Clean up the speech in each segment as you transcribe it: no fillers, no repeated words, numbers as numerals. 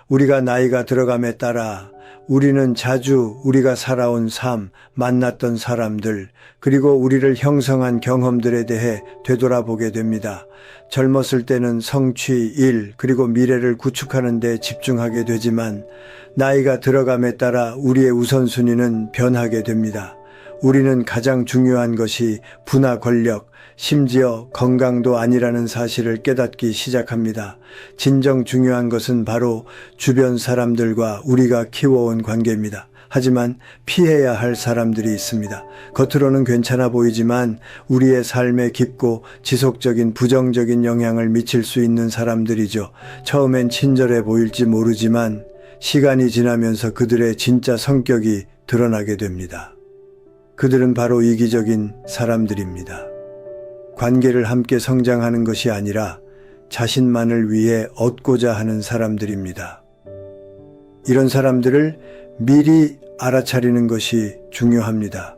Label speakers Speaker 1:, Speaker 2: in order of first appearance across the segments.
Speaker 1: 우리가 나이가 들어감에 따라 우리는 자주 우리가 살아온 삶, 만났던 사람들, 그리고 우리를 형성한 경험들에 대해 되돌아보게 됩니다. 젊었을 때는 성취, 일, 그리고 미래를 구축하는 데 집중하게 되지만 나이가 들어감에 따라 우리의 우선순위는 변하게 됩니다. 우리는 가장 중요한 것이 부나 권력, 심지어 건강도 아니라는 사실을 깨닫기 시작합니다. 진정 중요한 것은 바로 주변 사람들과 우리가 키워온 관계입니다. 하지만 피해야 할 사람들이 있습니다. 겉으로는 괜찮아 보이지만 우리의 삶에 깊고 지속적인 부정적인 영향을 미칠 수 있는 사람들이죠. 처음엔 친절해 보일지 모르지만 시간이 지나면서 그들의 진짜 성격이 드러나게 됩니다. 그들은 바로 이기적인 사람들입니다. 관계를 함께 성장하는 것이 아니라 자신만을 위해 얻고자 하는 사람들입니다. 이런 사람들을 미리 알아차리는 것이 중요합니다.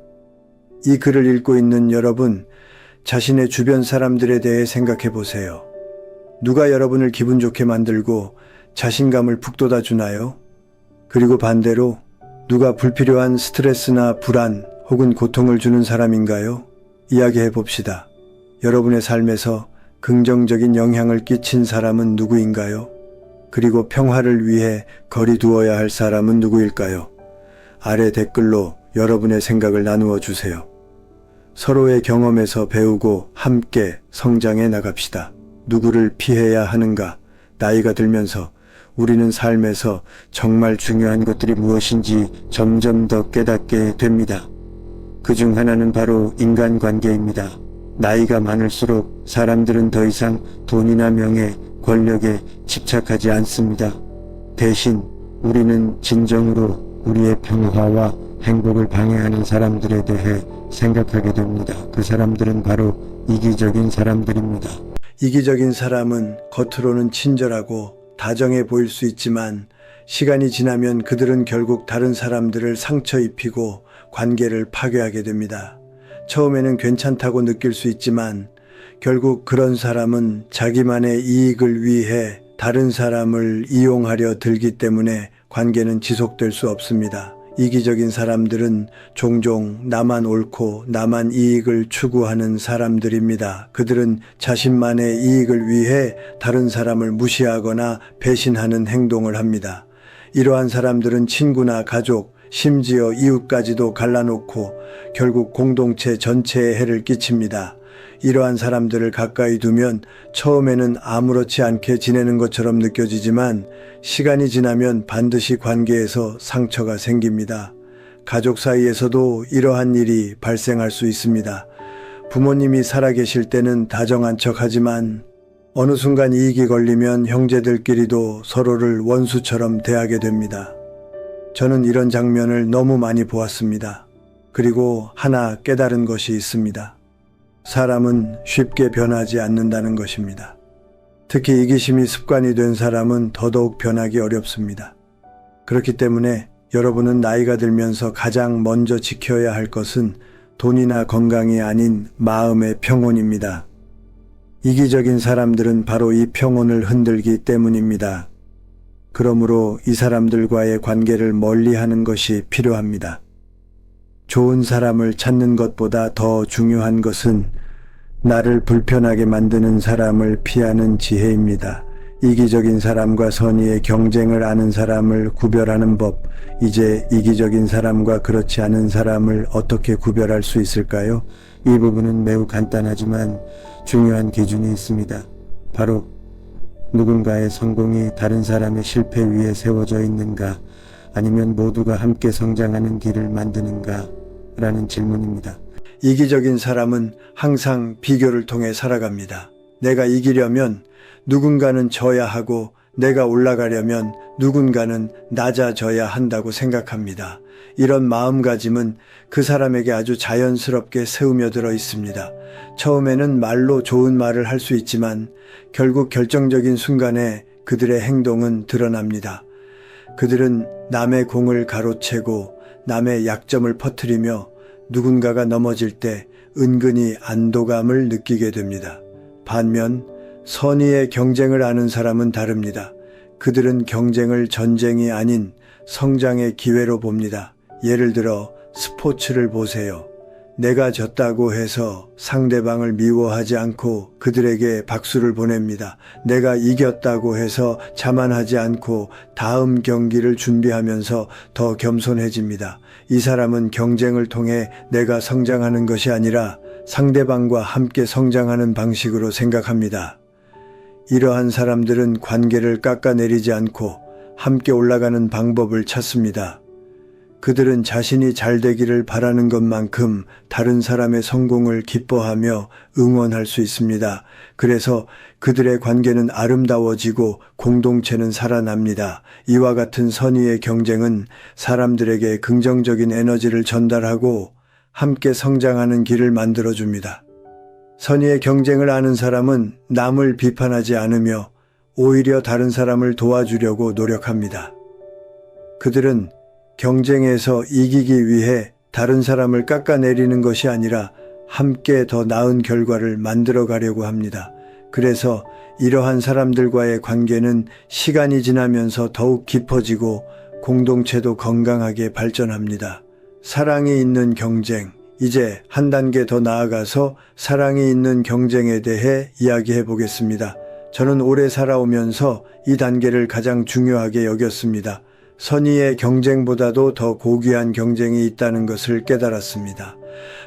Speaker 1: 이 글을 읽고 있는 여러분, 자신의 주변 사람들에 대해 생각해 보세요. 누가 여러분을 기분 좋게 만들고 자신감을 북돋아 주나요? 그리고 반대로 누가 불필요한 스트레스나 불안 혹은 고통을 주는 사람인가요? 이야기해 봅시다. 여러분의 삶에서 긍정적인 영향을 끼친 사람은 누구인가요? 그리고 평화를 위해 거리 두어야 할 사람은 누구일까요? 아래 댓글로 여러분의 생각을 나누어 주세요. 서로의 경험에서 배우고 함께 성장해 나갑시다. 누구를 피해야 하는가? 나이가 들면서 우리는 삶에서 정말 중요한 것들이 무엇인지 점점 더 깨닫게 됩니다. 그중 하나는 바로 인간관계입니다. 나이가 많을수록 사람들은 더 이상 돈이나 명예, 권력에 집착하지 않습니다. 대신 우리는 진정으로 우리의 평화와 행복을 방해하는 사람들에 대해 생각하게 됩니다. 그 사람들은 바로 이기적인 사람들입니다. 이기적인 사람은 겉으로는 친절하고 다정해 보일 수 있지만 시간이 지나면 그들은 결국 다른 사람들을 상처 입히고 관계를 파괴하게 됩니다. 처음에는 괜찮다고 느낄 수 있지만 결국 그런 사람은 자기만의 이익을 위해 다른 사람을 이용하려 들기 때문에 관계는 지속될 수 없습니다. 이기적인 사람들은 종종 나만 옳고 나만 이익을 추구하는 사람들입니다. 그들은 자신만의 이익을 위해 다른 사람을 무시하거나 배신하는 행동을 합니다. 이러한 사람들은 친구나 가족, 심지어 이웃까지도 갈라놓고 결국 공동체 전체에 해를 끼칩니다. 이러한 사람들을 가까이 두면 처음에는 아무렇지 않게 지내는 것처럼 느껴지지만 시간이 지나면 반드시 관계에서 상처가 생깁니다. 가족 사이에서도 이러한 일이 발생할 수 있습니다. 부모님이 살아계실 때는 다정한 척하지만 어느 순간 이익이 걸리면 형제들끼리도 서로를 원수처럼 대하게 됩니다. 저는 이런 장면을 너무 많이 보았습니다. 그리고 하나 깨달은 것이 있습니다. 사람은 쉽게 변하지 않는다는 것입니다. 특히 이기심이 습관이 된 사람은 더더욱 변하기 어렵습니다. 그렇기 때문에 여러분은 나이가 들면서 가장 먼저 지켜야 할 것은 돈이나 건강이 아닌 마음의 평온입니다. 이기적인 사람들은 바로 이 평온을 흔들기 때문입니다. 그러므로 이 사람들과의 관계를 멀리하는 것이 필요합니다. 좋은 사람을 찾는 것보다 더 중요한 것은 나를 불편하게 만드는 사람을 피하는 지혜입니다. 이기적인 사람과 선의의 경쟁을 아는 사람을 구별하는 법, 이제 이기적인 사람과 그렇지 않은 사람을 어떻게 구별할 수 있을까요? 이 부분은 매우 간단하지만 중요한 기준이 있습니다. 바로 누군가의 성공이 다른 사람의 실패 위에 세워져 있는가, 아니면 모두가 함께 성장하는 길을 만드는가 라는 질문입니다. 이기적인 사람은 항상 비교를 통해 살아갑니다. 내가 이기려면 누군가는 져야 하고 내가 올라가려면 누군가는 낮아져야 한다고 생각합니다. 이런 마음가짐은 그 사람에게 아주 자연스럽게 스며들어 있습니다. 처음에는 말로 좋은 말을 할 수 있지만 결국 결정적인 순간에 그들의 행동은 드러납니다. 그들은 남의 공을 가로채고 남의 약점을 퍼뜨리며 누군가가 넘어질 때 은근히 안도감을 느끼게 됩니다. 반면 선의의 경쟁을 아는 사람은 다릅니다. 그들은 경쟁을 전쟁이 아닌 성장의 기회로 봅니다. 예를 들어 스포츠를 보세요. 내가 졌다고 해서 상대방을 미워하지 않고 그들에게 박수를 보냅니다. 내가 이겼다고 해서 자만하지 않고 다음 경기를 준비하면서 더 겸손해집니다. 이 사람은 경쟁을 통해 내가 성장하는 것이 아니라 상대방과 함께 성장하는 방식으로 생각합니다. 이러한 사람들은 관계를 깎아내리지 않고 함께 올라가는 방법을 찾습니다. 그들은 자신이 잘 되기를 바라는 것만큼 다른 사람의 성공을 기뻐하며 응원할 수 있습니다. 그래서 그들의 관계는 아름다워지고 공동체는 살아납니다. 이와 같은 선의의 경쟁은 사람들에게 긍정적인 에너지를 전달하고 함께 성장하는 길을 만들어줍니다. 선의의 경쟁을 아는 사람은 남을 비판하지 않으며 오히려 다른 사람을 도와주려고 노력합니다. 그들은 경쟁에서 이기기 위해 다른 사람을 깎아내리는 것이 아니라 함께 더 나은 결과를 만들어 가려고 합니다. 그래서 이러한 사람들과의 관계는 시간이 지나면서 더욱 깊어지고 공동체도 건강하게 발전합니다. 사랑이 있는 경쟁. 이제 한 단계 더 나아가서 사랑이 있는 경쟁에 대해 이야기해 보겠습니다. 저는 오래 살아오면서 이 단계를 가장 중요하게 여겼습니다. 선의의 경쟁보다도 더 고귀한 경쟁이 있다는 것을 깨달았습니다.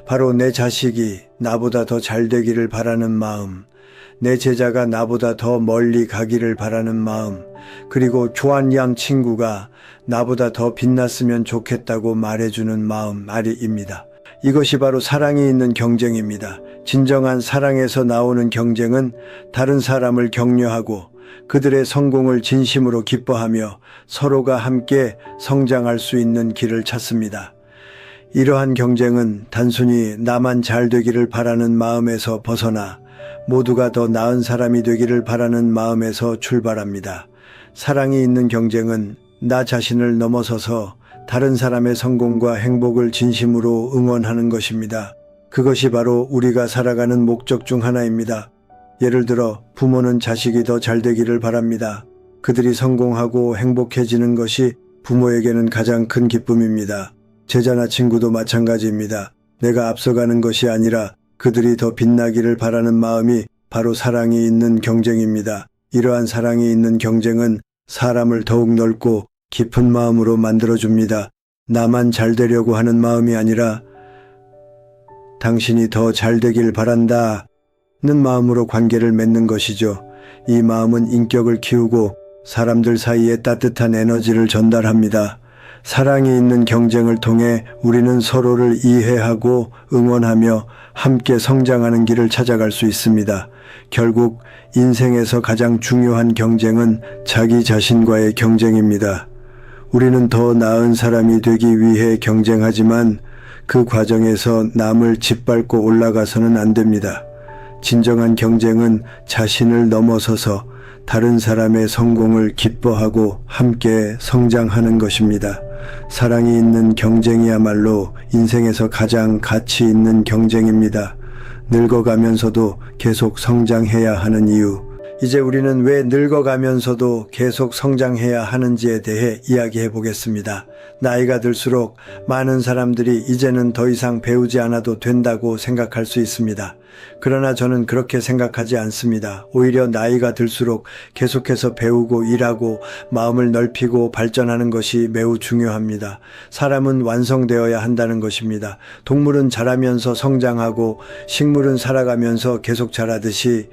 Speaker 1: 바로 내 자식이 나보다 더 잘 되기를 바라는 마음, 내 제자가 나보다 더 멀리 가기를 바라는 마음, 그리고 조한 양 친구가 나보다 더 빛났으면 좋겠다고 말해주는 마음입니다. 이것이 바로 사랑이 있는 경쟁입니다. 진정한 사랑에서 나오는 경쟁은 다른 사람을 격려하고 그들의 성공을 진심으로 기뻐하며 서로가 함께 성장할 수 있는 길을 찾습니다. 이러한 경쟁은 단순히 나만 잘 되기를 바라는 마음에서 벗어나 모두가 더 나은 사람이 되기를 바라는 마음에서 출발합니다. 사랑이 있는 경쟁은 나 자신을 넘어서서 다른 사람의 성공과 행복을 진심으로 응원하는 것입니다. 그것이 바로 우리가 살아가는 목적 중 하나입니다. 예를 들어 부모는 자식이 더 잘 되기를 바랍니다. 그들이 성공하고 행복해지는 것이 부모에게는 가장 큰 기쁨입니다. 제자나 친구도 마찬가지입니다. 내가 앞서가는 것이 아니라 그들이 더 빛나기를 바라는 마음이 바로 사랑이 있는 경쟁입니다. 이러한 사랑이 있는 경쟁은 사람을 더욱 넓고 깊은 마음으로 만들어줍니다. 나만 잘 되려고 하는 마음이 아니라 당신이 더 잘 되길 바란다 는 마음으로 관계를 맺는 것이죠. 이 마음은 인격을 키우고 사람들 사이에 따뜻한 에너지를 전달합니다. 사랑이 있는 경쟁을 통해 우리는 서로를 이해하고 응원하며 함께 성장하는 길을 찾아갈 수 있습니다. 결국 인생에서 가장 중요한 경쟁은 자기 자신과의 경쟁입니다. 우리는 더 나은 사람이 되기 위해 경쟁하지만 그 과정에서 남을 짓밟고 올라가서는 안 됩니다. 진정한 경쟁은 자신을 넘어서서 다른 사람의 성공을 기뻐하고 함께 성장하는 것입니다. 사랑이 있는 경쟁이야말로 인생에서 가장 가치 있는 경쟁입니다. 늙어가면서도 계속 성장해야 하는 이유. 이제 우리는 왜 늙어가면서도 계속 성장해야 하는지에 대해 이야기해 보겠습니다. 나이가 들수록 많은 사람들이 이제는 더 이상 배우지 않아도 된다고 생각할 수 있습니다. 그러나 저는 그렇게 생각하지 않습니다. 오히려 나이가 들수록 계속해서 배우고 일하고 마음을 넓히고 발전하는 것이 매우 중요합니다. 사람은 완성되어야 한다는 것입니다. 동물은 자라면서 성장하고 식물은 살아가면서 계속 자라듯이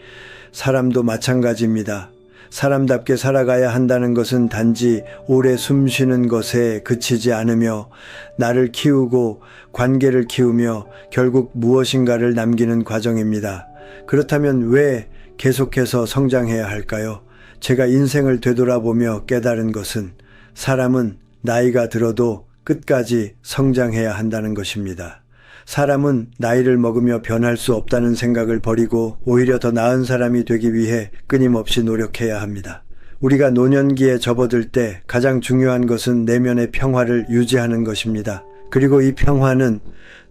Speaker 1: 사람도 마찬가지입니다. 사람답게 살아가야 한다는 것은 단지 오래 숨 쉬는 것에 그치지 않으며 나를 키우고 관계를 키우며 결국 무엇인가를 남기는 과정입니다. 그렇다면 왜 계속해서 성장해야 할까요? 제가 인생을 되돌아보며 깨달은 것은 사람은 나이가 들어도 끝까지 성장해야 한다는 것입니다. 사람은 나이를 먹으며 변할 수 없다는 생각을 버리고 오히려 더 나은 사람이 되기 위해 끊임없이 노력해야 합니다. 우리가 노년기에 접어들 때 가장 중요한 것은 내면의 평화를 유지하는 것입니다. 그리고 이 평화는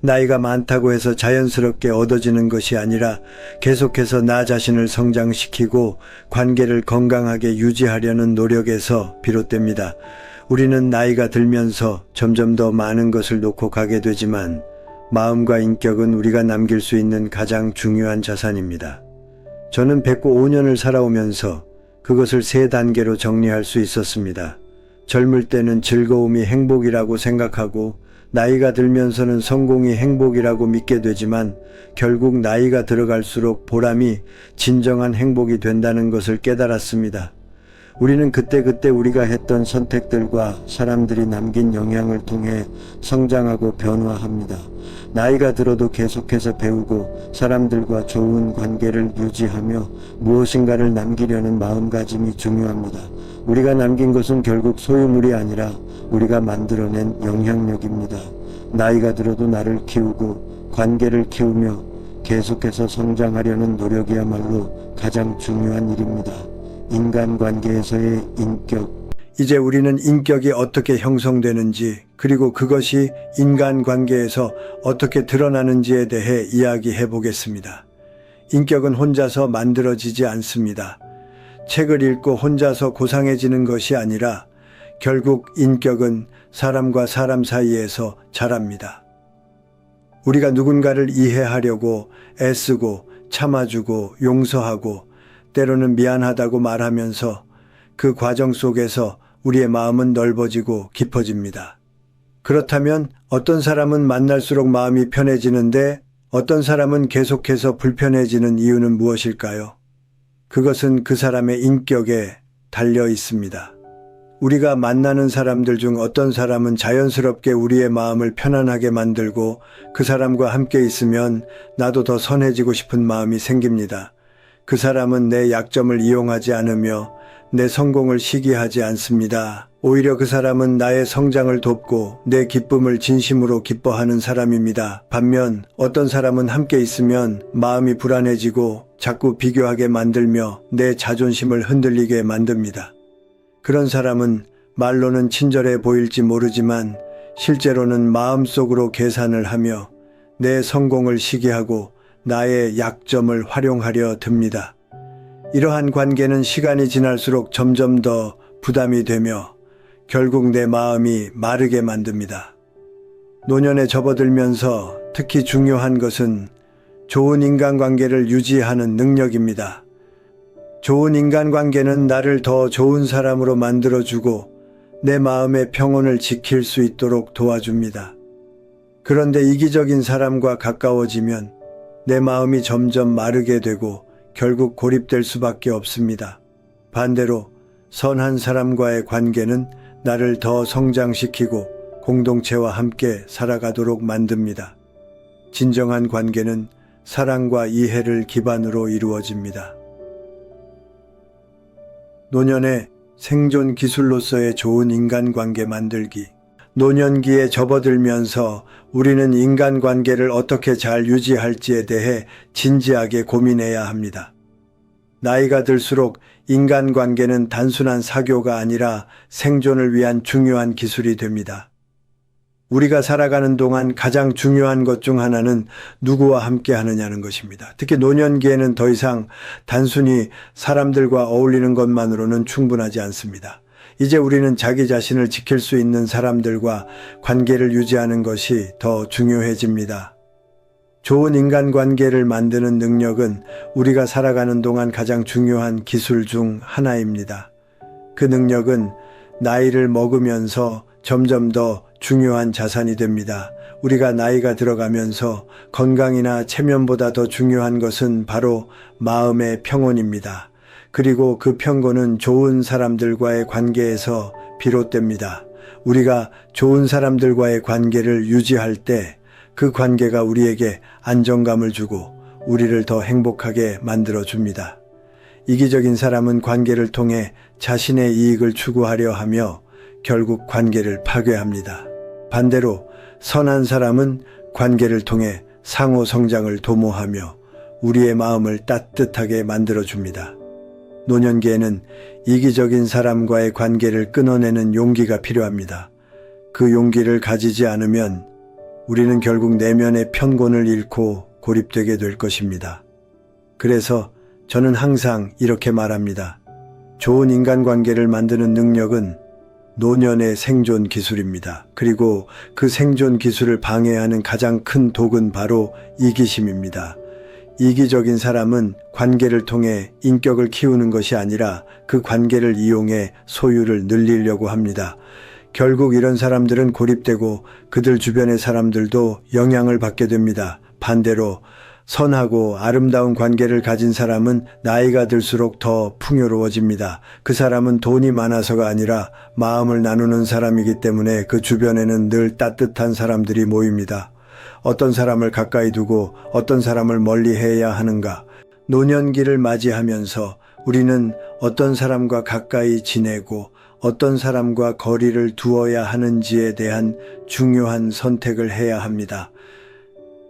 Speaker 1: 나이가 많다고 해서 자연스럽게 얻어지는 것이 아니라 계속해서 나 자신을 성장시키고 관계를 건강하게 유지하려는 노력에서 비롯됩니다. 우리는 나이가 들면서 점점 더 많은 것을 놓고 가게 되지만 마음과 인격은 우리가 남길 수 있는 가장 중요한 자산입니다. 저는 105년을 살아오면서 그것을 3단계로 정리할 수 있었습니다. 젊을 때는 즐거움이 행복이라고 생각하고 나이가 들면서는 성공이 행복이라고 믿게 되지만 결국 나이가 들어갈수록 보람이 진정한 행복이 된다는 것을 깨달았습니다. 우리는 그때그때 우리가 했던 선택들과 사람들이 남긴 영향을 통해 성장하고 변화합니다. 나이가 들어도 계속해서 배우고 사람들과 좋은 관계를 유지하며 무엇인가를 남기려는 마음가짐이 중요합니다. 우리가 남긴 것은 결국 소유물이 아니라 우리가 만들어낸 영향력입니다. 나이가 들어도 나를 키우고 관계를 키우며 계속해서 성장하려는 노력이야말로 가장 중요한 일입니다. 인간관계에서의 인격. 이제 우리는 인격이 어떻게 형성되는지 그리고 그것이 인간관계에서 어떻게 드러나는지에 대해 이야기해 보겠습니다. 인격은 혼자서 만들어지지 않습니다. 책을 읽고 혼자서 고상해지는 것이 아니라 결국 인격은 사람과 사람 사이에서 자랍니다. 우리가 누군가를 이해하려고 애쓰고 참아주고 용서하고 때로는 미안하다고 말하면서 그 과정 속에서 우리의 마음은 넓어지고 깊어집니다. 그렇다면 어떤 사람은 만날수록 마음이 편해지는데 어떤 사람은 계속해서 불편해지는 이유는 무엇일까요? 그것은 그 사람의 인격에 달려 있습니다. 우리가 만나는 사람들 중 어떤 사람은 자연스럽게 우리의 마음을 편안하게 만들고 그 사람과 함께 있으면 나도 더 선해지고 싶은 마음이 생깁니다. 그 사람은 내 약점을 이용하지 않으며 내 성공을 시기하지 않습니다. 오히려 그 사람은 나의 성장을 돕고 내 기쁨을 진심으로 기뻐하는 사람입니다. 반면 어떤 사람은 함께 있으면 마음이 불안해지고 자꾸 비교하게 만들며 내 자존심을 흔들리게 만듭니다. 그런 사람은 말로는 친절해 보일지 모르지만 실제로는 마음속으로 계산을 하며 내 성공을 시기하고 나의 약점을 활용하려 듭니다. 이러한 관계는 시간이 지날수록 점점 더 부담이 되며 결국 내 마음이 마르게 만듭니다. 노년에 접어들면서 특히 중요한 것은 좋은 인간관계를 유지하는 능력입니다. 좋은 인간관계는 나를 더 좋은 사람으로 만들어주고 내 마음의 평온을 지킬 수 있도록 도와줍니다. 그런데 이기적인 사람과 가까워지면 내 마음이 점점 마르게 되고 결국 고립될 수밖에 없습니다. 반대로 선한 사람과의 관계는 나를 더 성장시키고 공동체와 함께 살아가도록 만듭니다. 진정한 관계는 사랑과 이해를 기반으로 이루어집니다. 노년의 생존 기술로서의 좋은 인간관계 만들기. 노년기에 접어들면서 우리는 인간관계를 어떻게 잘 유지할지에 대해 진지하게 고민해야 합니다. 나이가 들수록 인간관계는 단순한 사교가 아니라 생존을 위한 중요한 기술이 됩니다. 우리가 살아가는 동안 가장 중요한 것 중 하나는 누구와 함께 하느냐는 것입니다. 특히 노년기에는 더 이상 단순히 사람들과 어울리는 것만으로는 충분하지 않습니다. 이제 우리는 자기 자신을 지킬 수 있는 사람들과 관계를 유지하는 것이 더 중요해집니다. 좋은 인간관계를 만드는 능력은 우리가 살아가는 동안 가장 중요한 기술 중 하나입니다. 그 능력은 나이를 먹으면서 점점 더 중요한 자산이 됩니다. 우리가 나이가 들어가면서 건강이나 체면보다 더 중요한 것은 바로 마음의 평온입니다. 그리고 그 평온은 좋은 사람들과의 관계에서 비롯됩니다. 우리가 좋은 사람들과의 관계를 유지할 때 그 관계가 우리에게 안정감을 주고 우리를 더 행복하게 만들어줍니다. 이기적인 사람은 관계를 통해 자신의 이익을 추구하려 하며 결국 관계를 파괴합니다. 반대로 선한 사람은 관계를 통해 상호 성장을 도모하며 우리의 마음을 따뜻하게 만들어줍니다. 노년기에는 이기적인 사람과의 관계를 끊어내는 용기가 필요합니다. 그 용기를 가지지 않으면 우리는 결국 내면의 편곤을 잃고 고립되게 될 것입니다. 그래서 저는 항상 이렇게 말합니다. 좋은 인간관계를 만드는 능력은 노년의 생존 기술입니다. 그리고 그 생존 기술을 방해하는 가장 큰 독은 바로 이기심입니다. 이기적인 사람은 관계를 통해 인격을 키우는 것이 아니라 그 관계를 이용해 소유를 늘리려고 합니다. 결국 이런 사람들은 고립되고 그들 주변의 사람들도 영향을 받게 됩니다. 반대로 선하고 아름다운 관계를 가진 사람은 나이가 들수록 더 풍요로워집니다. 그 사람은 돈이 많아서가 아니라 마음을 나누는 사람이기 때문에 그 주변에는 늘 따뜻한 사람들이 모입니다. 어떤 사람을 가까이 두고 어떤 사람을 멀리 해야 하는가? 노년기를 맞이하면서 우리는 어떤 사람과 가까이 지내고 어떤 사람과 거리를 두어야 하는지에 대한 중요한 선택을 해야 합니다.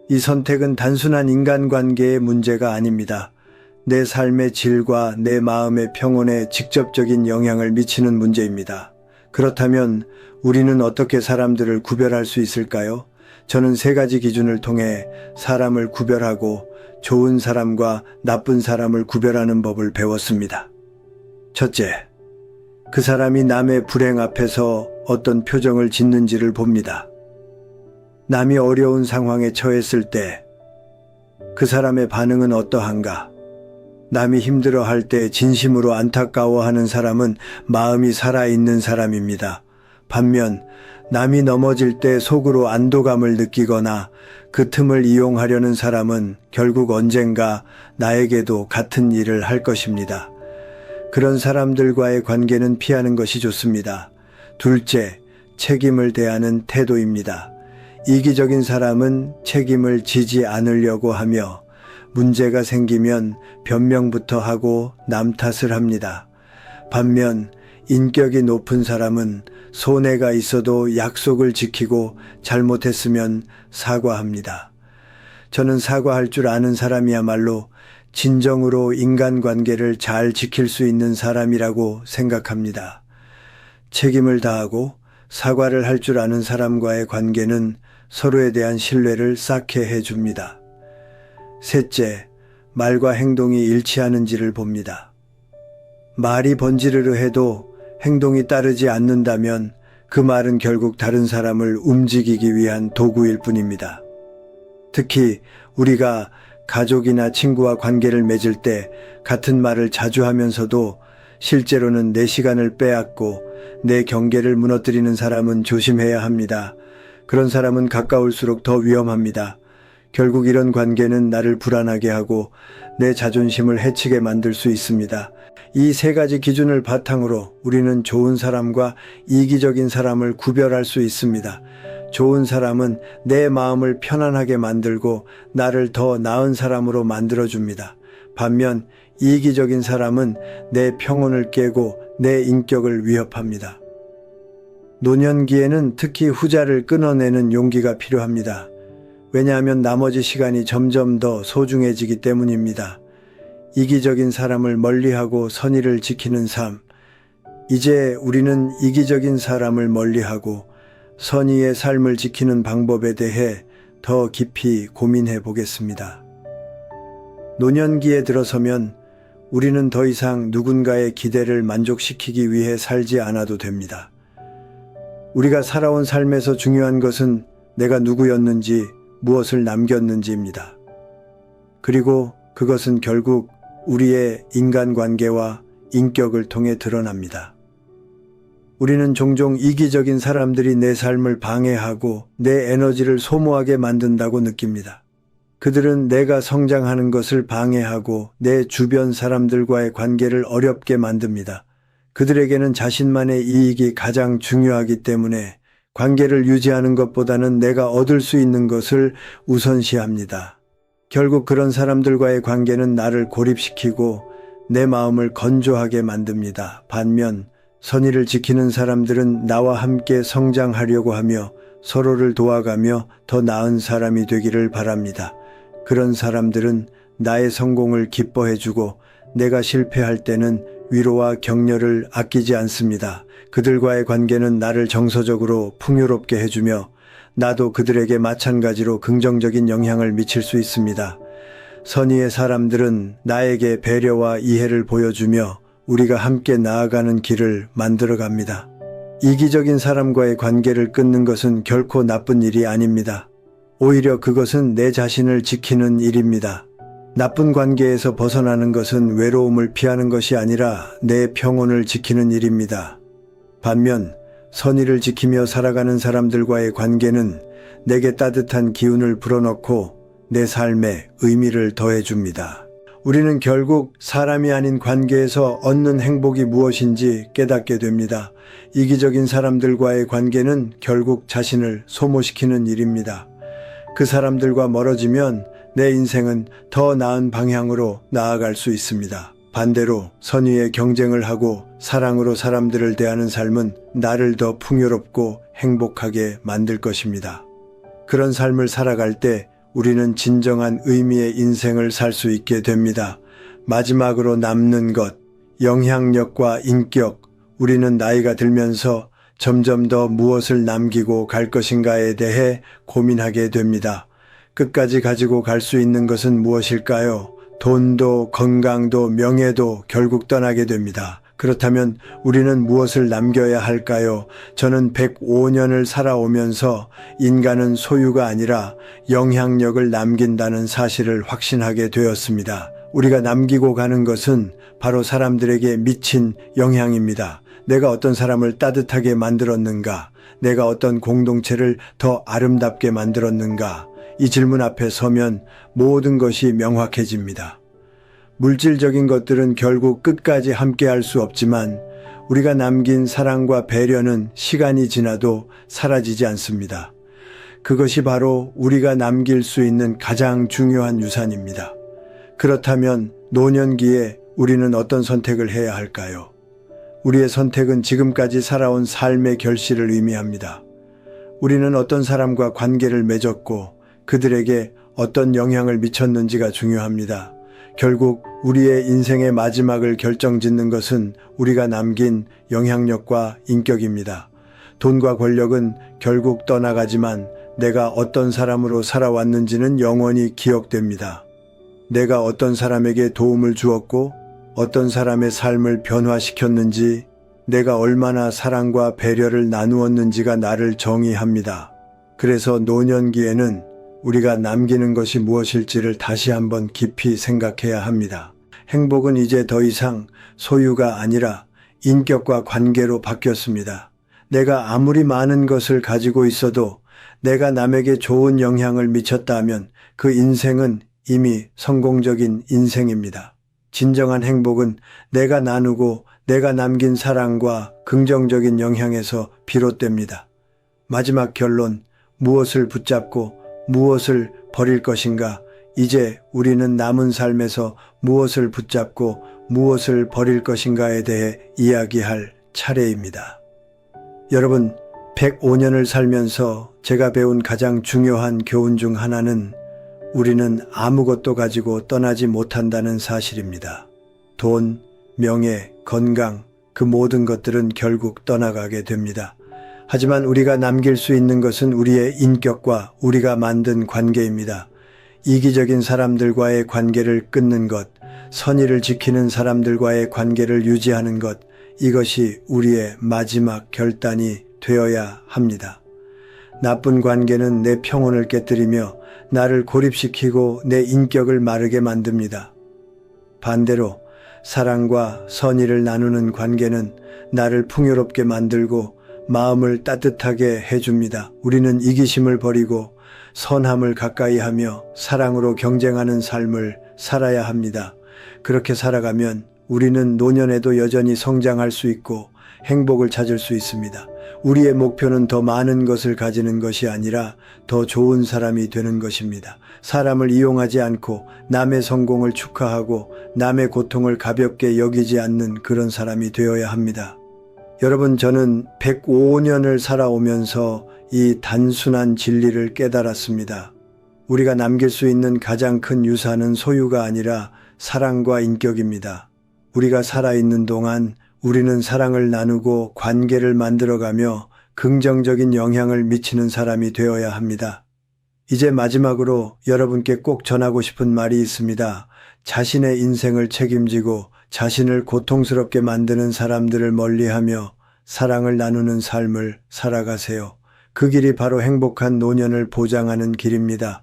Speaker 1: 이 선택은 단순한 인간관계의 문제가 아닙니다. 내 삶의 질과 내 마음의 평온에 직접적인 영향을 미치는 문제입니다. 그렇다면 우리는 어떻게 사람들을 구별할 수 있을까요? 저는 3가지 기준을 통해 사람을 구별하고 좋은 사람과 나쁜 사람을 구별하는 법을 배웠습니다. 첫째, 그 사람이 남의 불행 앞에서 어떤 표정을 짓는지를 봅니다. 남이 어려운 상황에 처했을 때 그 사람의 반응은 어떠한가? 남이 힘들어할 때 진심으로 안타까워하는 사람은 마음이 살아있는 사람입니다. 반면 남이 넘어질 때 속으로 안도감을 느끼거나 그 틈을 이용하려는 사람은 결국 언젠가 나에게도 같은 일을 할 것입니다. 그런 사람들과의 관계는 피하는 것이 좋습니다. 둘째, 책임을 대하는 태도입니다. 이기적인 사람은 책임을 지지 않으려고 하며 문제가 생기면 변명부터 하고 남 탓을 합니다. 반면 인격이 높은 사람은 손해가 있어도 약속을 지키고 잘못했으면 사과합니다. 저는 사과할 줄 아는 사람이야말로 진정으로 인간관계를 잘 지킬 수 있는 사람이라고 생각합니다. 책임을 다하고 사과를 할 줄 아는 사람과의 관계는 서로에 대한 신뢰를 쌓게 해줍니다. 셋째, 말과 행동이 일치하는지를 봅니다. 말이 번지르르 해도 행동이 따르지 않는다면 그 말은 결국 다른 사람을 움직이기 위한 도구일 뿐입니다. 특히 우리가 가족이나 친구와 관계를 맺을 때 같은 말을 자주 하면서도 실제로는 내 시간을 빼앗고 내 경계를 무너뜨리는 사람은 조심해야 합니다. 그런 사람은 가까울수록 더 위험합니다. 결국 이런 관계는 나를 불안하게 하고 내 자존심을 해치게 만들 수 있습니다. 이 3가지 기준을 바탕으로 우리는 좋은 사람과 이기적인 사람을 구별할 수 있습니다. 좋은 사람은 내 마음을 편안하게 만들고 나를 더 나은 사람으로 만들어줍니다. 반면 이기적인 사람은 내 평온을 깨고 내 인격을 위협합니다. 노년기에는 특히 후자를 끊어내는 용기가 필요합니다. 왜냐하면 나머지 시간이 점점 더 소중해지기 때문입니다. 이기적인 사람을 멀리하고 선의를 지키는 삶. 이제 우리는 이기적인 사람을 멀리하고 선의의 삶을 지키는 방법에 대해 더 깊이 고민해 보겠습니다. 노년기에 들어서면 우리는 더 이상 누군가의 기대를 만족시키기 위해 살지 않아도 됩니다. 우리가 살아온 삶에서 중요한 것은 내가 누구였는지 무엇을 남겼는지입니다. 그리고 그것은 결국 우리의 인간관계와 인격을 통해 드러납니다. 우리는 종종 이기적인 사람들이 내 삶을 방해하고 내 에너지를 소모하게 만든다고 느낍니다. 그들은 내가 성장하는 것을 방해하고 내 주변 사람들과의 관계를 어렵게 만듭니다. 그들에게는 자신만의 이익이 가장 중요하기 때문에 관계를 유지하는 것보다는 내가 얻을 수 있는 것을 우선시합니다. 결국 그런 사람들과의 관계는 나를 고립시키고 내 마음을 건조하게 만듭니다. 반면 선의를 지키는 사람들은 나와 함께 성장하려고 하며 서로를 도와가며 더 나은 사람이 되기를 바랍니다. 그런 사람들은 나의 성공을 기뻐해주고 내가 실패할 때는 위로와 격려를 아끼지 않습니다. 그들과의 관계는 나를 정서적으로 풍요롭게 해주며 나도 그들에게 마찬가지로 긍정적인 영향을 미칠 수 있습니다. 선의의 사람들은 나에게 배려와 이해를 보여주며 우리가 함께 나아가는 길을 만들어갑니다. 이기적인 사람과의 관계를 끊는 것은 결코 나쁜 일이 아닙니다. 오히려 그것은 내 자신을 지키는 일입니다. 나쁜 관계에서 벗어나는 것은 외로움을 피하는 것이 아니라 내 평온을 지키는 일입니다. 반면 선의를 지키며 살아가는 사람들과의 관계는 내게 따뜻한 기운을 불어넣고 내 삶에 의미를 더해줍니다. 우리는 결국 사람이 아닌 관계에서 얻는 행복이 무엇인지 깨닫게 됩니다. 이기적인 사람들과의 관계는 결국 자신을 소모시키는 일입니다. 그 사람들과 멀어지면 내 인생은 더 나은 방향으로 나아갈 수 있습니다. 반대로 선의의 경쟁을 하고 사랑으로 사람들을 대하는 삶은 나를 더 풍요롭고 행복하게 만들 것입니다. 그런 삶을 살아갈 때 우리는 진정한 의미의 인생을 살 수 있게 됩니다. 마지막으로 남는 것, 영향력과 인격. 우리는 나이가 들면서 점점 더 무엇을 남기고 갈 것인가에 대해 고민하게 됩니다. 끝까지 가지고 갈 수 있는 것은 무엇일까요? 돈도 건강도 명예도 결국 떠나게 됩니다. 그렇다면 우리는 무엇을 남겨야 할까요? 저는 105년을 살아오면서 인간은 소유가 아니라 영향력을 남긴다는 사실을 확신하게 되었습니다. 우리가 남기고 가는 것은 바로 사람들에게 미친 영향입니다. 내가 어떤 사람을 따뜻하게 만들었는가? 내가 어떤 공동체를 더 아름답게 만들었는가? 이 질문 앞에 서면 모든 것이 명확해집니다. 물질적인 것들은 결국 끝까지 함께할 수 없지만 우리가 남긴 사랑과 배려는 시간이 지나도 사라지지 않습니다. 그것이 바로 우리가 남길 수 있는 가장 중요한 유산입니다. 그렇다면 노년기에 우리는 어떤 선택을 해야 할까요? 우리의 선택은 지금까지 살아온 삶의 결실을 의미합니다. 우리는 어떤 사람과 관계를 맺었고 그들에게 어떤 영향을 미쳤는지가 중요합니다. 결국 우리의 인생의 마지막을 결정짓는 것은 우리가 남긴 영향력과 인격입니다. 돈과 권력은 결국 떠나가지만 내가 어떤 사람으로 살아왔는지는 영원히 기억됩니다. 내가 어떤 사람에게 도움을 주었고 어떤 사람의 삶을 변화시켰는지, 내가 얼마나 사랑과 배려를 나누었는지가 나를 정의합니다. 그래서 노년기에는 우리가 남기는 것이 무엇일지를 다시 한번 깊이 생각해야 합니다. 행복은 이제 더 이상 소유가 아니라 인격과 관계로 바뀌었습니다. 내가 아무리 많은 것을 가지고 있어도 내가 남에게 좋은 영향을 미쳤다면 그 인생은 이미 성공적인 인생입니다. 진정한 행복은 내가 나누고 내가 남긴 사랑과 긍정적인 영향에서 비롯됩니다. 마지막 결론, 무엇을 붙잡고 무엇을 버릴 것인가? 이제 우리는 남은 삶에서 무엇을 붙잡고 무엇을 버릴 것인가에 대해 이야기할 차례입니다. 여러분, 105년을 살면서 제가 배운 가장 중요한 교훈 중 하나는 우리는 아무것도 가지고 떠나지 못한다는 사실입니다. 돈, 명예, 건강, 그 모든 것들은 결국 떠나가게 됩니다. 하지만 우리가 남길 수 있는 것은 우리의 인격과 우리가 만든 관계입니다. 이기적인 사람들과의 관계를 끊는 것, 선의를 지키는 사람들과의 관계를 유지하는 것, 이것이 우리의 마지막 결단이 되어야 합니다. 나쁜 관계는 내 평온을 깨뜨리며 나를 고립시키고 내 인격을 마르게 만듭니다. 반대로 사랑과 선의를 나누는 관계는 나를 풍요롭게 만들고 마음을 따뜻하게 해줍니다. 우리는 이기심을 버리고 선함을 가까이 하며 사랑으로 경쟁하는 삶을 살아야 합니다. 그렇게 살아가면 우리는 노년에도 여전히 성장할 수 있고 행복을 찾을 수 있습니다. 우리의 목표는 더 많은 것을 가지는 것이 아니라 더 좋은 사람이 되는 것입니다. 사람을 이용하지 않고 남의 성공을 축하하고 남의 고통을 가볍게 여기지 않는 그런 사람이 되어야 합니다. 여러분, 저는 105년을 살아오면서 이 단순한 진리를 깨달았습니다. 우리가 남길 수 있는 가장 큰 유산은 소유가 아니라 사랑과 인격입니다. 우리가 살아있는 동안 우리는 사랑을 나누고 관계를 만들어가며 긍정적인 영향을 미치는 사람이 되어야 합니다. 이제 마지막으로 여러분께 꼭 전하고 싶은 말이 있습니다. 자신의 인생을 책임지고 자신을 고통스럽게 만드는 사람들을 멀리하며 사랑을 나누는 삶을 살아가세요. 그 길이 바로 행복한 노년을 보장하는 길입니다.